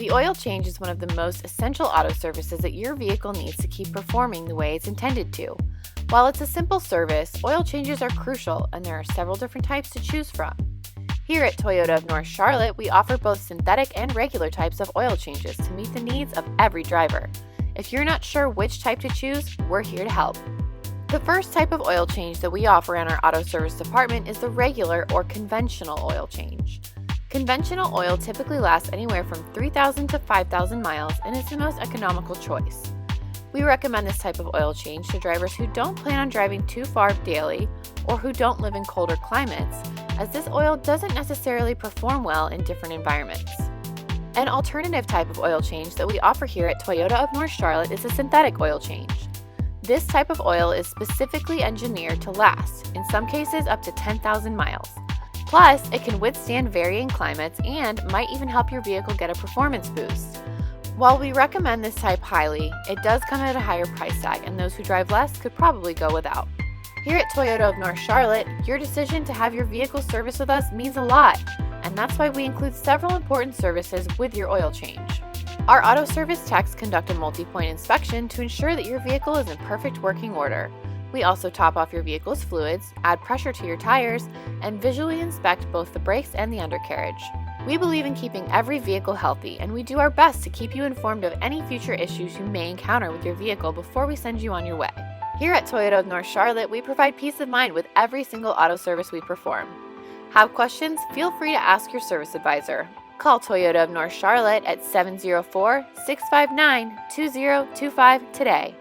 The oil change is one of the most essential auto services that your vehicle needs to keep performing the way it's intended to. While it's a simple service, oil changes are crucial, and there are several different types to choose from. Here at Toyota of North Charlotte, we offer both synthetic and regular types of oil changes to meet the needs of every driver. If you're not sure which type to choose, we're here to help. The first type of oil change that we offer in our auto service department is the regular or conventional oil change. Conventional oil typically lasts anywhere from 3,000 to 5,000 miles and is the most economical choice. We recommend this type of oil change to drivers who don't plan on driving too far daily or who don't live in colder climates, as this oil doesn't necessarily perform well in different environments. An alternative type of oil change that we offer here at Toyota of North Charlotte is a synthetic oil change. This type of oil is specifically engineered to last, in some cases up to 10,000 miles. Plus, it can withstand varying climates and might even help your vehicle get a performance boost. While we recommend this type highly, it does come at a higher price tag, and those who drive less could probably go without. Here at Toyota of North Charlotte, your decision to have your vehicle serviced with us means a lot, and that's why we include several important services with your oil change. Our auto service techs conduct a multi-point inspection to ensure that your vehicle is in perfect working order. We also top off your vehicle's fluids, add pressure to your tires, and visually inspect both the brakes and the undercarriage. We believe in keeping every vehicle healthy, and we do our best to keep you informed of any future issues you may encounter with your vehicle before we send you on your way. Here at Toyota of North Charlotte, we provide peace of mind with every single auto service we perform. Have questions? Feel free to ask your service advisor. Call Toyota of North Charlotte at 704-659-2025 today.